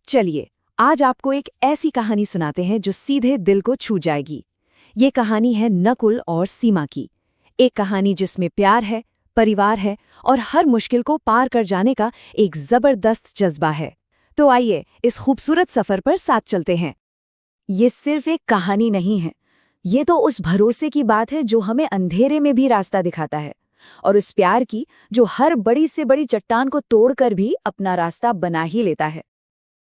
चलिए, आज आपको एक ऐसी कहानी सुनाते हैं जो सीधे दिल को छू जाएगी। ये कहानी है नकुल और सीमा की। एक कहानी जिसमें प्यार है, परिवार है और हर मुश्किल को पार कर जाने का एक जबरदस्त जज्बा है। तो आइए इस खूबसूरत सफर पर साथ चलते हैं। ये सिर्फ एक कहानी नहीं है, ये तो उस भरोसे की बात है जो हमें अंधेरे में भी रास्ता दिखाता है, और उस प्यार की जो हर बड़ी से बड़ी चट्टान को तोड़कर भी अपना रास्ता बना ही लेता है।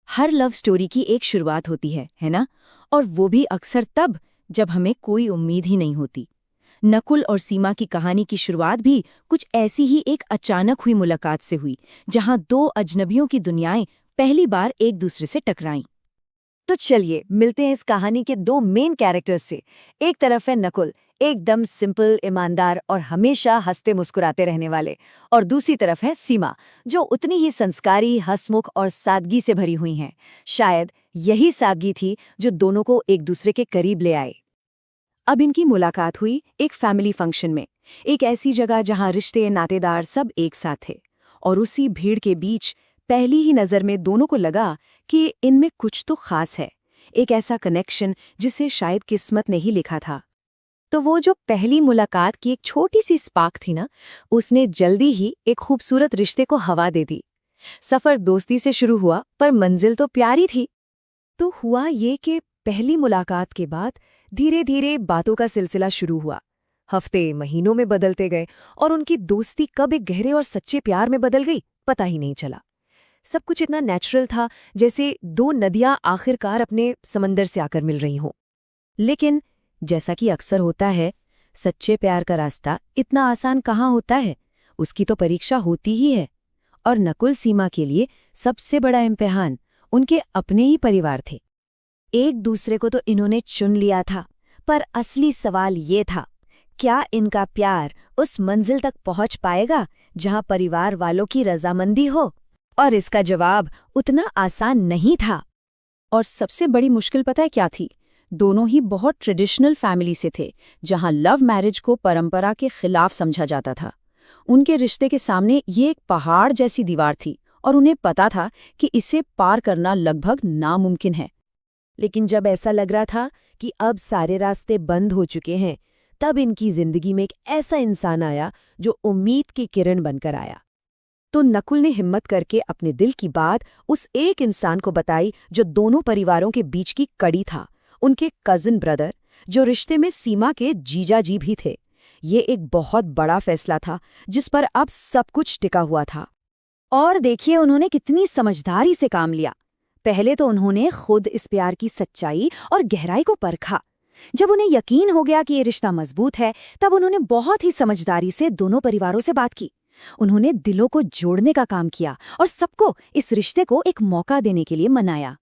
हर लव स्टोरी की एक शुरुआत होती है ना? और वो भी अक्सर तब जब हमें कोई उम्मीद ही नहीं होती। नकुल और सीमा की कहानी की शुरुआत भी कुछ ऐसी ही एक अचानक हुई मुलाकात से हुई, जहां दो अजनबियों की दुनियाएं पहली बार एक दूसरे से टकराईं। तो चलिए मिलते हैं इस कहानी के दो मेन कैरेक्टर्स से। एक तरफ है नकुल, एकदम सिंपल, ईमानदार और हमेशा हंसते मुस्कुराते रहने वाले, और दूसरी तरफ है सीमा, जो उतनी ही संस्कारी, हंसमुख और सादगी से भरी हुई हैं। शायद यही सादगी थी जो दोनों को एक दूसरे के करीब ले आए। अब इनकी मुलाकात हुई एक फैमिली फंक्शन में, एक ऐसी जगह जहां रिश्ते, नातेदार सब एक साथ थे। और उसी भीड़ के बीच पहली ही नज़र में दोनों को लगा कि इनमें कुछ तो खास है, एक ऐसा कनेक्शन जिसे शायद किस्मत ने ही लिखा था। तो वो जो पहली मुलाकात की एक छोटी सी स्पार्क थी ना, उसने जल्दी ही एक खूबसूरत रिश्ते को हवा दे दी। सफर दोस्ती से शुरू हुआ, पर मंजिल तो प्यारी थी। तो हुआ ये कि पहली मुलाकात के बाद धीरे धीरे बातों का सिलसिला शुरू हुआ। हफ्ते महीनों में बदलते गए और उनकी दोस्ती कब एक गहरे और सच्चे प्यार में बदल गई, पता ही नहीं चला। सब कुछ इतना नेचुरल था, जैसे दो नदियां आखिरकार अपने समंदर से आकर मिल रही हों। लेकिन जैसा कि अक्सर होता है, सच्चे प्यार का रास्ता इतना आसान कहाँ होता है, उसकी तो परीक्षा होती ही है। और नकुल सीमा के लिए सबसे बड़ा इम्तिहान उनके अपने ही परिवार थे। एक दूसरे को तो इन्होंने चुन लिया था, पर असली सवाल ये था, क्या इनका प्यार उस मंजिल तक पहुंच पाएगा जहां परिवार वालों की रजामंदी हो? और इसका जवाब उतना आसान नहीं था। और सबसे बड़ी मुश्किल पता है क्या थी? दोनों ही बहुत ट्रेडिशनल फैमिली से थे, जहां लव मैरिज को परंपरा के खिलाफ समझा जाता था। उनके रिश्ते के सामने ये एक पहाड़ जैसी दीवार थी, और उन्हें पता था कि इसे पार करना लगभग नामुमकिन है। लेकिन जब ऐसा लग रहा था कि अब सारे रास्ते बंद हो चुके हैं, तब इनकी जिंदगी में एक ऐसा इंसान आया जो उम्मीद की किरण बनकर आया। तो नकुल ने हिम्मत करके अपने दिल की बात उस एक इंसान को बताई जो दोनों परिवारों के बीच की कड़ी था, उनके कजिन ब्रदर, जो रिश्ते में सीमा के जीजा जी भी थे। ये एक बहुत बड़ा फैसला था जिस पर अब सब कुछ टिका हुआ था। और देखिए उन्होंने कितनी समझदारी से काम लिया। पहले तो उन्होंने खुद इस प्यार की सच्चाई और गहराई को परखा। जब उन्हें यकीन हो गया कि ये रिश्ता मजबूत है, तब उन्होंने बहुत ही समझदारी से दोनों परिवारों से बात की। उन्होंने दिलों को जोड़ने का काम किया और सबको इस रिश्ते को एक मौका देने के लिए मनाया।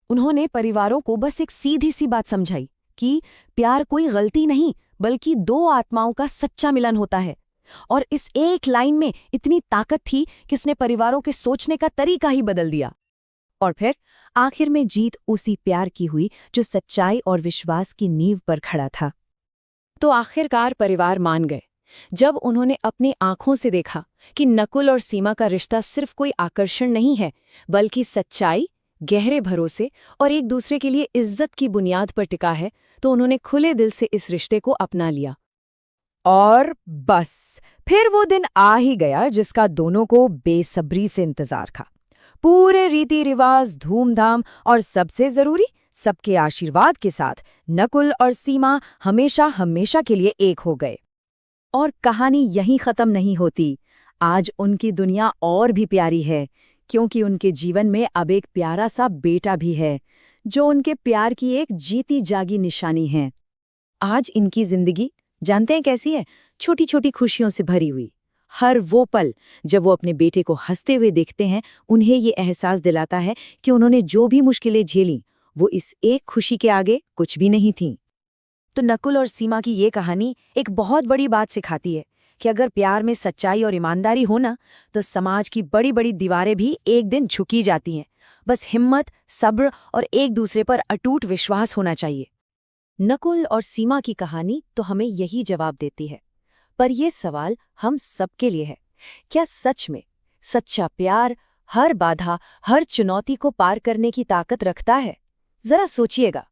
उन्होंने परिवारों को बस एक सीधी सी बात समझाई कि प्यार कोई गलती नहीं, बल्कि दो आत्माओं का सच्चा मिलन होता है। और इस एक लाइन में इतनी ताकत थी कि उसने परिवारों के सोचने का तरीका ही बदल दिया। और फिर आखिर में जीत उसी प्यार की हुई जो सच्चाई और विश्वास की नींव पर खड़ा था। तो आखिरकार परिवार मान गए जब उन्होंने अपनी आंखों से देखा कि नकुल और सीमा का रिश्ता सिर्फ कोई आकर्षण नहीं है, बल्कि सच्चाई, गहरे भरोसे और एक दूसरे के लिए इज्जत की बुनियाद पर टिका है। तो उन्होंने खुले दिल से इस रिश्ते को अपना लिया। और बस फिर वो दिन आ ही गया जिसका दोनों को बेसब्री से इंतजार था। पूरे रीति रिवाज, धूमधाम और सबसे जरूरी, सबके आशीर्वाद के साथ नकुल और सीमा हमेशा हमेशा के लिए एक हो गए। और कहानी यहीं खत्म नहीं होती। आज उनकी दुनिया और भी प्यारी है, क्योंकि उनके जीवन में अब एक प्यारा सा बेटा भी है, जो उनके प्यार की एक जीती जागी निशानी है। आज इनकी जिंदगी जानते हैं कैसी है? छोटी छोटी खुशियों से भरी हुई। हर वो पल जब वो अपने बेटे को हंसते हुए देखते हैं, उन्हें ये एहसास दिलाता है कि उन्होंने जो भी मुश्किलें झेलीं, वो इस एक खुशी के आगे कुछ भी नहीं थीं। तो नकुल और सीमा की ये कहानी एक बहुत बड़ी बात सिखाती है कि अगर प्यार में सच्चाई और ईमानदारी हो ना, तो समाज की बड़ी बड़ी दीवारें भी एक दिन झुकी जाती हैं। बस हिम्मत, सब्र और एक दूसरे पर अटूट विश्वास होना चाहिए। नकुल और सीमा की कहानी तो हमें यही जवाब देती है। पर यह सवाल हम सबके लिए है, क्या सच में सच्चा प्यार हर बाधा, हर चुनौती को पार करने की ताकत रखता है। जरा सोचिएगा,